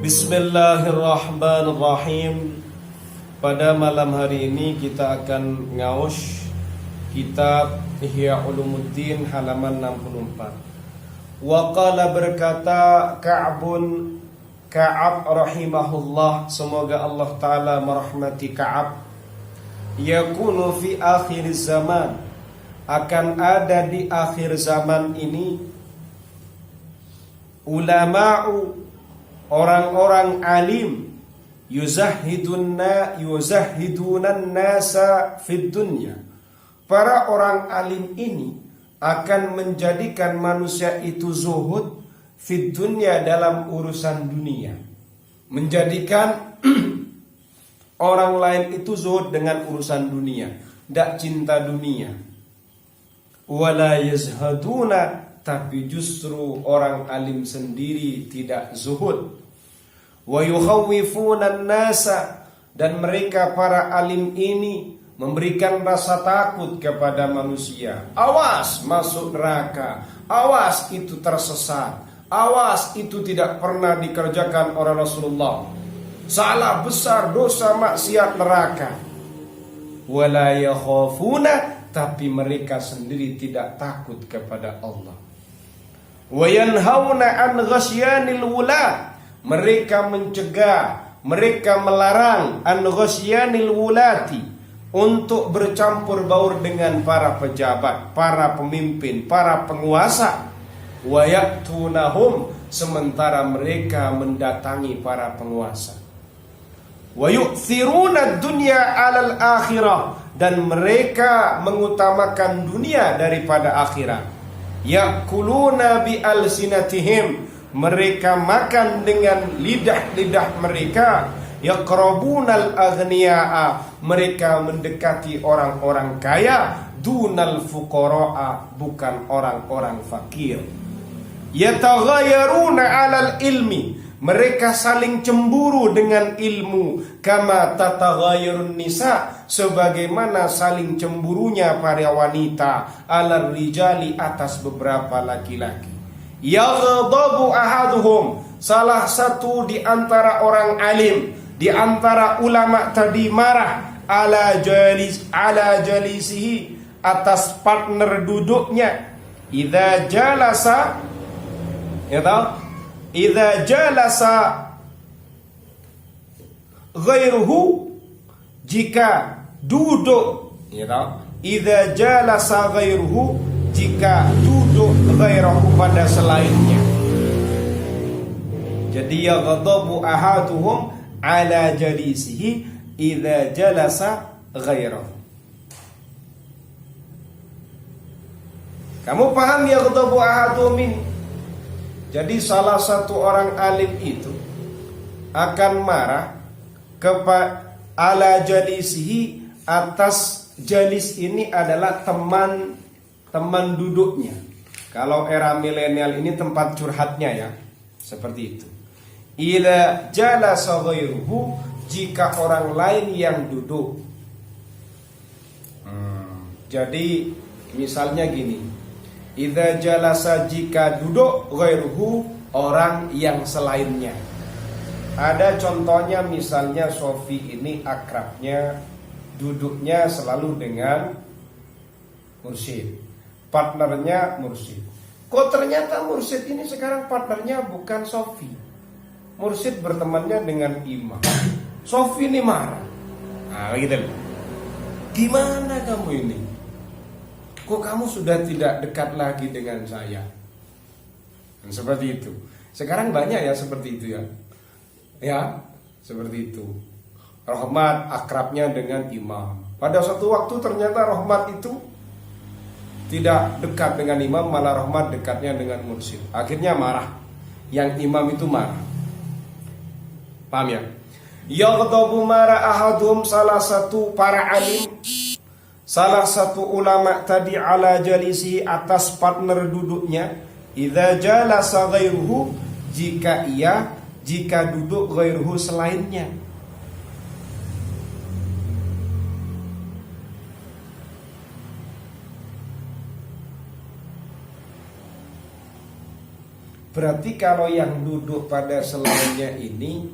Bismillahirrahmanirrahim. Pada malam hari ini kita akan ngaus kitab Ihya Ulumuddin halaman 64. Wa qala berkata Ka'ab rahimahullah, semoga Allah Ta'ala merahmati Ka'ab, yakunu fi akhir zaman, akan ada di akhir zaman ini ulama'u, orang-orang alim, yuzahidunan nasa fid dunya. Para orang alim ini akan menjadikan manusia itu zuhud fid dunya, dalam urusan dunia. Menjadikan orang lain itu zuhud dengan urusan dunia, tidak cinta dunia. Wala yazhaduna, tapi justru orang alim sendiri tidak zuhud. Wa yukhawwifunan nasa, dan mereka para alim ini memberikan rasa takut kepada manusia. Awas masuk neraka, awas itu tersesat, awas itu tidak pernah dikerjakan oleh Rasulullah, salah besar, dosa, maksiat, neraka. Wala yakhafuna, tapi mereka sendiri tidak takut kepada Allah. Wa yanhauna an ghasyanil wulat, mereka mencegah, mereka melarang an ghasyanil wulati, untuk bercampur baur dengan para pejabat, para pemimpin, para penguasa. Wa yaktunahum, sementara mereka mendatangi para penguasa. Wa yu'thiruna dunya 'alal akhirah, dan mereka mengutamakan dunia daripada akhirat. Yakuluna bi alsinatihim, mereka makan dengan lidah-lidah mereka. Yaqrabunal aghniya'a, mereka mendekati orang-orang kaya. Dunal fuqara'a, bukan orang-orang fakir. Yataghayyaruna 'alal ilmi, mereka saling cemburu dengan ilmu. Kama tataghayyarun nisa, sebagaimana saling cemburunya para wanita alar rijali, atas beberapa laki-laki. Yaghdabu ahaduhum, salah satu di antara orang alim, di antara ulama tadi marah, ala jalisihi, atas partner duduknya. Idza jalasa, idza jalasa ghairuhu, jika duduk, idza jalasa ghairuhu, jika duduk ghairuhu, pada selainnya. Jadi yaghdabu ahaduhum ala jalisihi idza jalasa ghairuhu. Kamu paham yaghdabu ahaduhum ini? Jadi salah satu orang alim itu akan marah kepada ala jalisihi, atas jalis ini adalah teman duduknya. Kalau era milenial ini tempat curhatnya ya, seperti itu. Ila jalasa ghairuhu, jika orang lain yang duduk. Jadi misalnya gini, idza jalasa, jika duduk, ghairuhu, orang yang selainnya. Ada contohnya, misalnya Sofi ini akrabnya, duduknya selalu dengan mursyid, partnernya mursyid. Kok ternyata mursyid ini sekarang partnernya bukan Sofi, mursyid bertemannya dengan imam. Sofi ini marah. Nah gitu. Gimana kamu ini? Kok kamu sudah tidak dekat lagi dengan saya? Dan seperti itu. Sekarang banyak ya seperti itu ya. Ya, seperti itu. Rahmat akrabnya dengan imam. Pada suatu waktu ternyata Rahmat itu tidak dekat dengan imam, malah Rahmat dekatnya dengan mursyid. Akhirnya marah. Yang imam itu marah. Paham ya? Yaghdabu marah ahadum, salah satu para alim, salah satu ulama tadi, ala jalisi, atas partner duduknya. Idza jalasa ghairuhu, jika duduk ghairuhu, selainnya. Berarti kalau yang duduk pada selainnya ini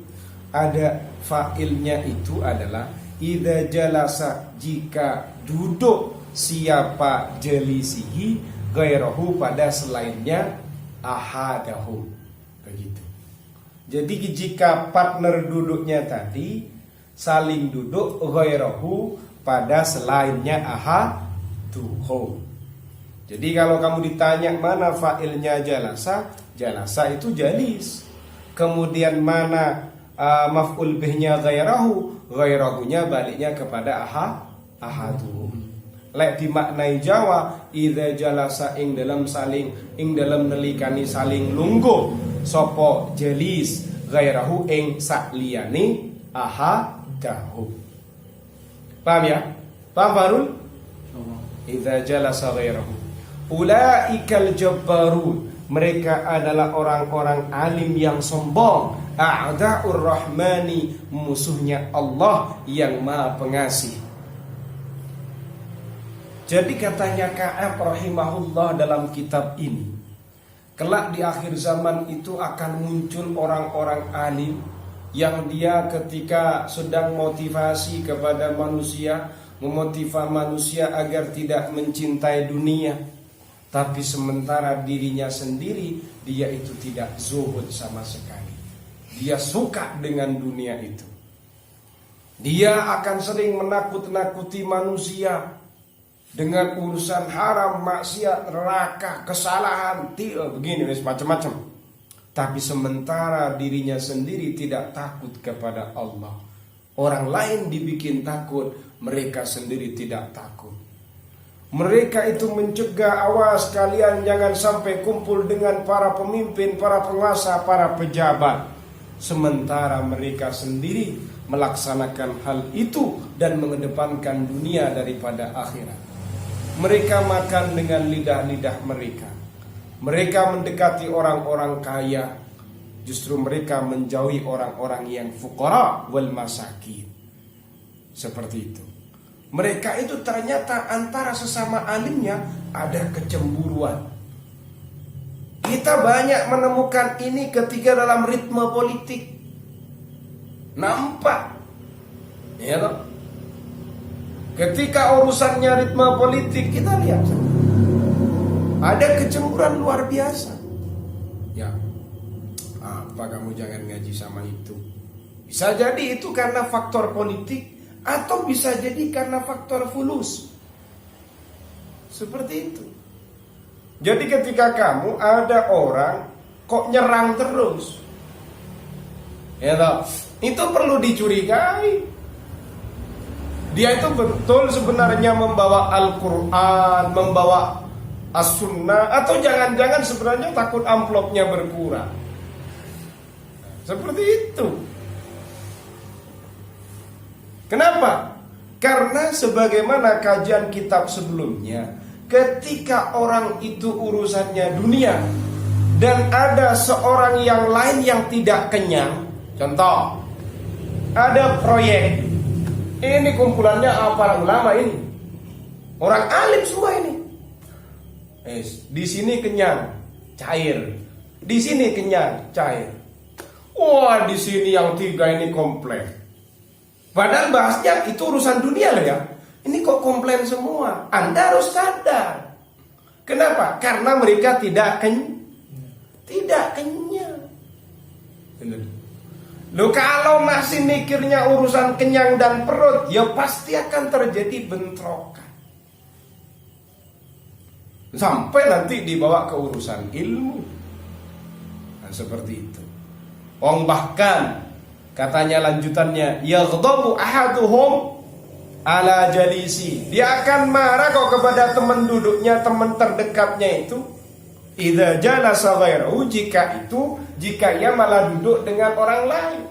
ada fa'ilnya, itu adalah idza jalasa, jika duduk siapa jalisihi ghairahu pada selainnya ahadahu. Begitu. Jadi jika partner duduknya tadi saling duduk ghairahu pada selainnya ahaduhu. Jadi kalau kamu ditanya mana fa'ilnya jalasa, jalasa itu jalis. Kemudian mana maf'ul bihnya ghairahu, ghairahunya baliknya kepada ahadu. Lek dimaknai Jawa, idza jalasa ing dalam nelikani saling lungguh sapa jalis ghairahu ing sakliyane ahadahu. Paham ya? Paham Farul? Idza jalasa ghairahu ulaikal jabbarun, mereka adalah orang-orang alim yang sombong, a'da'ur rahmani, musuhnya Allah yang Maha Pengasih. Jadi katanya Ka'ab rahimahullah dalam kitab ini, kelak di akhir zaman itu akan muncul orang-orang alim yang dia ketika sedang motivasi kepada manusia, memotivasi manusia agar tidak mencintai dunia, tapi sementara dirinya sendiri dia itu tidak zuhud sama sekali. Dia suka dengan dunia itu. Dia akan sering menakut-nakuti manusia dengan urusan haram, maksiat, neraka, kesalahan, begini macam-macam. Tapi sementara dirinya sendiri tidak takut kepada Allah. Orang lain dibikin takut, mereka sendiri tidak takut. Mereka itu mencegah, awas kalian jangan sampai kumpul dengan para pemimpin, para penguasa, para pejabat. Sementara mereka sendiri melaksanakan hal itu dan mengedepankan dunia daripada akhirat. Mereka makan dengan lidah-lidah mereka. Mereka mendekati orang-orang kaya. Justru mereka menjauhi orang-orang yang fuqara wal masakin. Seperti itu. Mereka itu ternyata antara sesama alimnya ada kecemburuan. Kita banyak menemukan ini ketika dalam ritme politik. Nampak. Ya toh? Ketika urusannya ritme politik, kita lihat ada kecemburuan luar biasa. Ya, apa kamu jangan ngaji sama itu? Bisa jadi itu karena faktor politik, atau bisa jadi karena faktor fulus. Seperti itu. Jadi ketika kamu ada orang kok nyerang terus, ya toh, itu perlu dicurigai. Dia itu betul sebenarnya membawa Al-Quran, membawa As-Sunnah, atau jangan-jangan sebenarnya takut amplopnya berkurang. Seperti itu. Kenapa? Karena sebagaimana kajian kitab sebelumnya, ketika orang itu urusannya dunia dan ada seorang yang lain yang tidak kenyang, contoh, ada proyek, ini kumpulannya para ulama ini, orang alim semua ini. Di sini kenyang, cair. Di sini kenyang, cair. Wah, di sini yang tiga ini komplain. Padahal bahasnya itu urusan dunia loh ya. Ini kok komplain semua. Anda harus sadar. Kenapa? Karena mereka tidak kenyang. Loh, kalau masih mikirnya urusan kenyang dan perut, ya pasti akan terjadi bentrokan. Sampai nanti dibawa ke urusan ilmu. Nah, seperti itu. Bahkan katanya lanjutannya, yaghdabu ahaduhum ala jalisi. Dia akan marah kok kepada teman duduknya, teman terdekatnya itu. Idza jalasa ghairuhu, jika ia malah duduk dengan orang lain.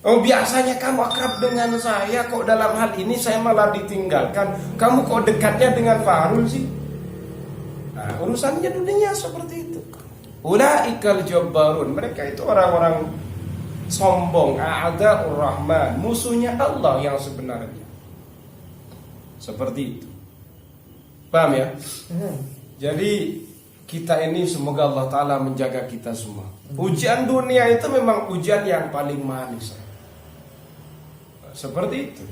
Biasanya kamu akrab dengan saya, kok dalam hal ini saya malah ditinggalkan. Kamu kok dekatnya dengan Farul sih? Nah, urusannya dunia seperti itu. Ulaikal jabbarun, mereka itu orang-orang sombong, a'da'ur rahman, musuhnya Allah yang sebenarnya. Seperti itu. Paham ya? Jadi kita ini semoga Allah Ta'ala menjaga kita semua. Ujian dunia itu memang ujian yang paling manis. Seperti itu.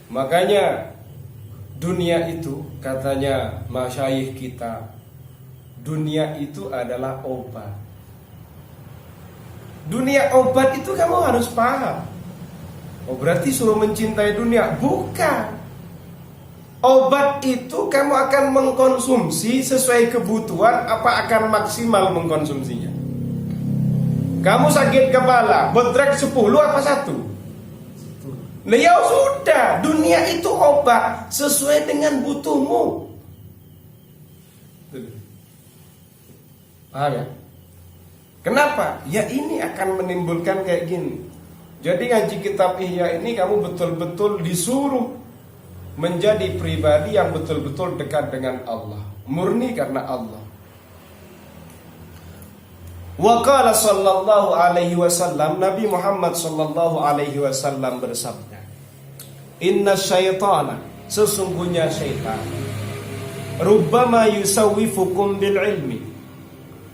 Makanya dunia itu katanya masyayikh kita, dunia itu adalah obat. Dunia obat itu kamu harus paham. Oh berarti suruh mencintai dunia? Bukan. Obat itu kamu akan mengkonsumsi sesuai kebutuhan apa akan maksimal mengkonsumsinya. Kamu sakit kepala, betrek 10 apa 1? Nah ya sudah, dunia itu obat sesuai dengan butuhmu. Paham ya? Kenapa? Ya ini akan menimbulkan kayak gini. Jadi ngaji kitab Ihya ini kamu betul-betul disuruh menjadi pribadi yang betul-betul dekat dengan Allah, murni karena Allah. Wa qala sallallahu alaihi wasallam, Nabi Muhammad sallallahu alaihi wasallam bersabda, "Inna syaitana, sesungguhnya syaitan, rubbama yusawwifukum bil ilmi."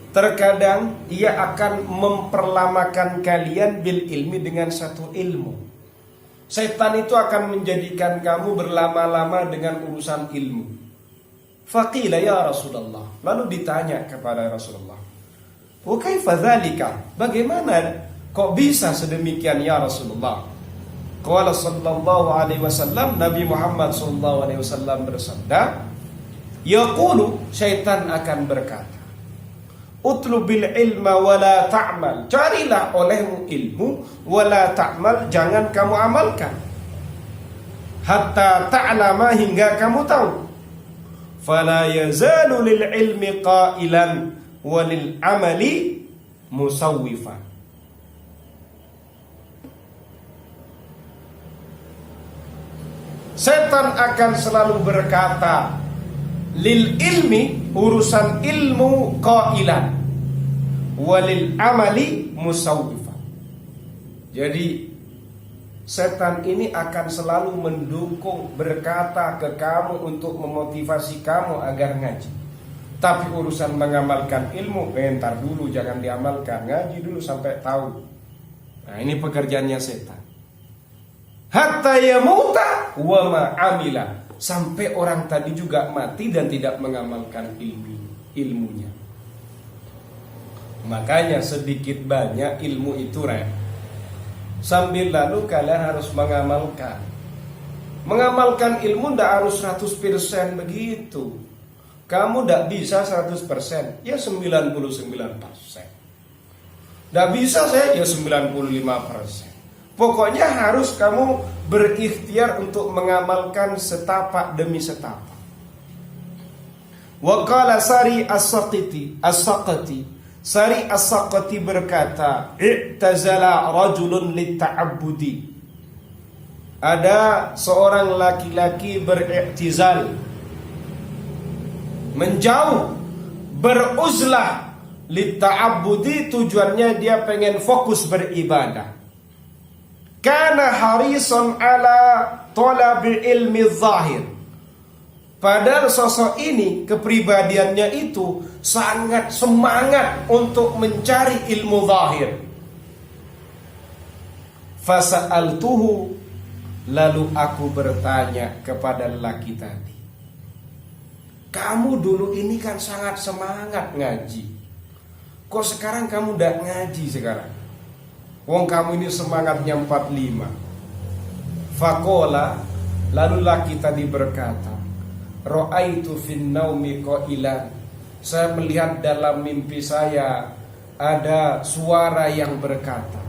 Terkadang ia akan memperlamakan kalian bil ilmi dengan satu ilmu. Setan itu akan menjadikan kamu berlama-lama dengan urusan ilmu. Faqila ya Rasulullah. Lalu ditanya kepada Rasulullah, "Wa kaifa dzalika?" Bagaimana kok bisa sedemikian ya Rasulullah? Qala sallallahu alaihi wasallam, Nabi Muhammad sallallahu alaihi wasallam bersabda, yaqulu, syaitan akan berkata, "Utlubil ilma wala ta'mal." Carilah olehmu ilmu, wala ta'mal, jangan kamu amalkan. Hatta ta'lama, hingga kamu tahu. Fala yazalu lil ilmi qailan walil amali musawwifan. Setan akan selalu berkata, lil ilmi, urusan ilmu, qailan, walil amali musawwifan. Jadi setan ini akan selalu mendukung, berkata ke kamu untuk memotivasi kamu agar ngaji. Tapi urusan mengamalkan ilmu, entar dulu, jangan diamalkan, ngaji dulu sampai tahu. Nah ini pekerjaannya setan. Hatta yamuta wa ma amila, sampai orang tadi juga mati dan tidak mengamalkan ilmunya. Makanya sedikit banyak ilmu itu sambil lalu kalian harus mengamalkan. Mengamalkan ilmu tidak harus 100% begitu. Kamu tidak bisa 100%, ya 99%. Tidak bisa saya, ya 95%. Pokoknya harus kamu berikhtiar untuk mengamalkan setapak demi setapak. Wa qala Sari as-Saqati, Sari as-Saqati berkata, "I'tazala rajulun litta'abbudi." Ada seorang laki-laki beriktizal, menjauh, beruzlah, litta'abbudi, tujuannya dia pengen fokus beribadah. Kana harisun ala talabil ilmi zahir. Padahal sosok ini, kepribadiannya itu sangat semangat untuk mencari ilmu zahir. Fasa'altuhu, lalu aku bertanya kepada lelaki tadi, "Kamu dulu ini kan sangat semangat ngaji. Kok sekarang kamu udah ngaji sekarang? Wong kamu ini semangatnya 45. Faqala, lalu laki tadi berkata, "Ra'aitu fin naumi qailan." Saya melihat dalam mimpi saya ada suara yang berkata,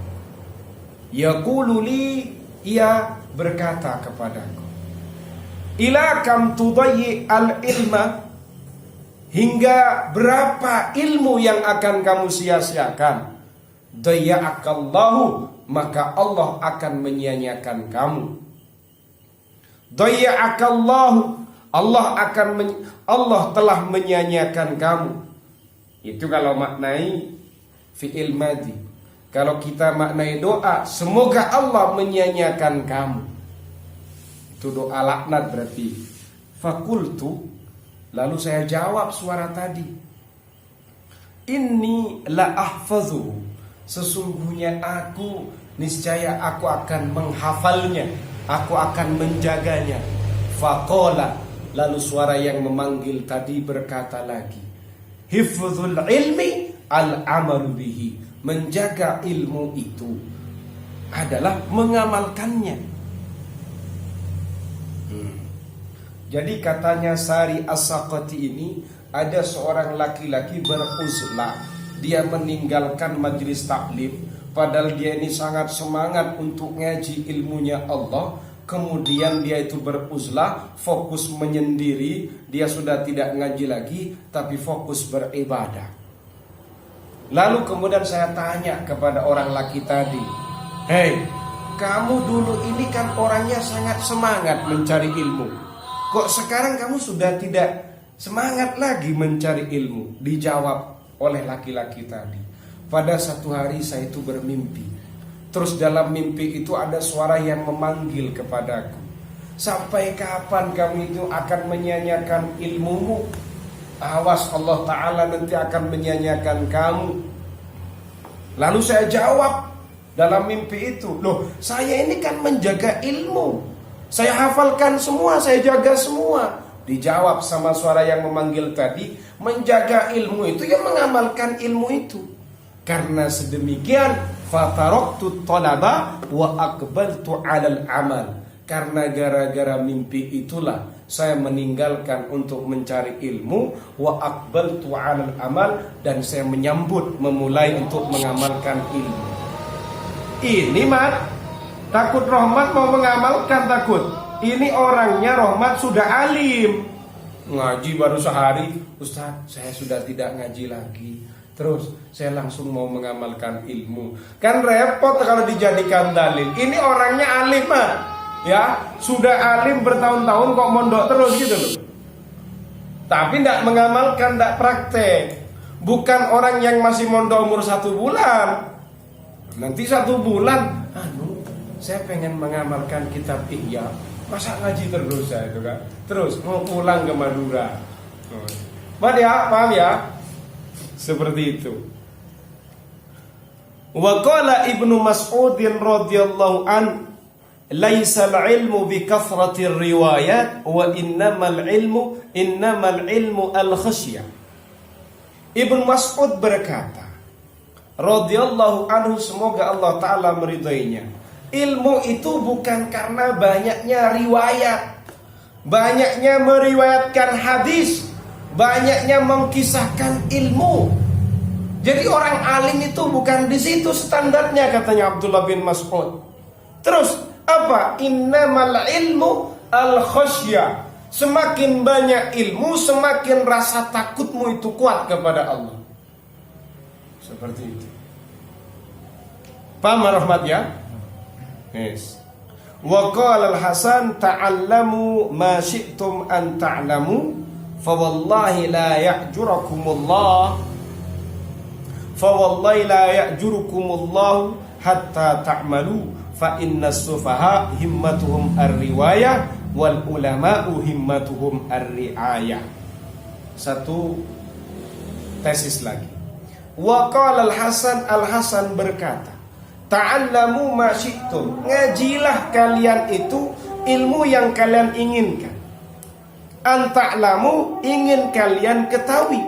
yaqulu li, ia berkata kepadaku, "Ila kam tudayyi al-ilma?" Hingga berapa ilmu yang akan kamu sia-siakan? Dayya'akallahu, maka Allah akan menyia-nyiakan kamu. Dayya'akallahu, Allah telah menyia-nyiakan kamu. Itu kalau maknai fi'il madhi. Kalau kita maknai doa, semoga Allah menyia-nyiakan kamu. Itu doa laknat berarti. Fakultu, lalu saya jawab suara tadi, inni la ahfazuhu, sesungguhnya aku niscaya aku akan menghafalnya, aku akan menjaganya. Faqala, lalu suara yang memanggil tadi berkata lagi, hifdzul ilmi al-amalu bihi, menjaga ilmu itu adalah mengamalkannya. Jadi katanya Sari As-Saqati ini, ada seorang laki-laki beruzlah, dia meninggalkan majelis taklim, padahal dia ini sangat semangat untuk ngaji ilmunya Allah. Kemudian dia itu beruzlah, fokus menyendiri, dia sudah tidak ngaji lagi, tapi fokus beribadah. Lalu kemudian saya tanya kepada orang laki tadi, hei, kamu dulu ini kan orangnya sangat semangat mencari ilmu, kok sekarang kamu sudah tidak semangat lagi mencari ilmu? Dijawab oleh laki-laki tadi, pada satu hari saya itu bermimpi. Terus dalam mimpi itu ada suara yang memanggil kepadaku, sampai kapan kamu itu akan menyanyiakan ilmumu? Awas, Allah Ta'ala nanti akan menyanyiakan kamu. Lalu saya jawab dalam mimpi itu, loh, saya ini kan menjaga ilmu, saya hafalkan semua, saya jaga semua. Dijawab sama suara yang memanggil tadi, menjaga ilmu itu ya mengamalkan ilmu itu. Karena sedemikian, fataraktu talaba wa aqbaltu 'alal amal. Karena gara-gara mimpi itulah saya meninggalkan untuk mencari ilmu, wa aqbaltu 'alal amal, dan saya menyambut, memulai untuk mengamalkan ilmu. Ini Mat, takut Rohmat mau mengamalkan, takut. Ini orangnya Rohmat sudah alim, ngaji baru sehari, Ustaz saya sudah tidak ngaji lagi, terus saya langsung mau mengamalkan ilmu. Kan repot kalau dijadikan dalil. Ini orangnya alim Mat, ya, sudah alim bertahun-tahun kok mondok terus gitu loh, tapi tidak mengamalkan, tidak praktek. Bukan orang yang masih mondok umur 1 bulan, nanti 1 bulan, saya pengen mengamalkan kitab Ihya, masa ngaji terus saya itu kan, terus mau pulang ke Madura. Paham ya? Seperti itu. Wa qala Ibnu Mas'ud radhiyallahu an, laisal ilmu bi kathratir riwayat wa innamal ilmu al khasyah. Ibnu Mas'ud berkata radhiyallahu anhu, semoga Allah Ta'ala meridainya, ilmu itu bukan karena banyaknya riwayat, banyaknya meriwayatkan hadis, banyaknya mengkisahkan ilmu. Jadi orang alim itu bukan di situ standarnya, katanya Abdullah bin Mas'ud. Terus apa? Innamal ilmu al khasyah. Semakin banyak ilmu, semakin rasa takutmu itu kuat kepada Allah. Seperti itu. Paham Rahmat ya? Yes. Wa qala al-Hasan, ta'allamu ma syi'tum an ta'lamu, fa wallahi la ya'jurukumullah, fa wallahi la ya'jurukumullah hatta ta'malu, fa inna sufaha himmatuhum ar-riwayah wal ulama'u himmatuhum ar-ri'ayah. Satu tesis lagi. Wa qala al-Hasan, al-Hasan berkata, ta'allamu ma syi'tum, ngajilah kalian itu ilmu yang kalian inginkan. An ta'lamu, ingin kalian ketahui.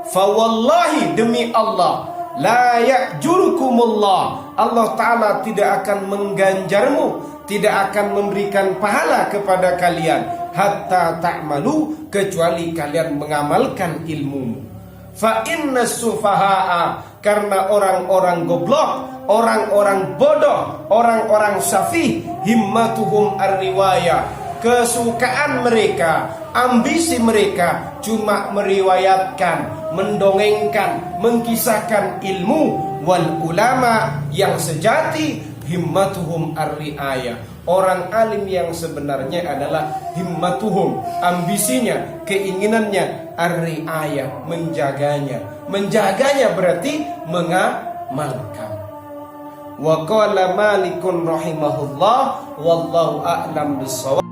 Fa wallahi, demi Allah, la ya'jurukumullah, Allah Ta'ala tidak akan mengganjarmu, tidak akan memberikan pahala kepada kalian, hatta ta'malu, kecuali kalian mengamalkan ilmumu. Fa inna sufaha'a, karena orang-orang goblok, orang-orang bodoh, orang-orang safih, himmatuhum ar-riwayah, kesukaan mereka, ambisi mereka cuma meriwayatkan, mendongengkan, mengkisahkan ilmu. Wal ulama, yang sejati, himmatuhum ar-riayah, orang alim yang sebenarnya adalah himmatuhum, ambisinya, keinginannya, ar-riayah, menjaganya. Menjaganya berarti mengamalkan. Wa qala Malikun rahimahullah, wallahu a'lam bissawab.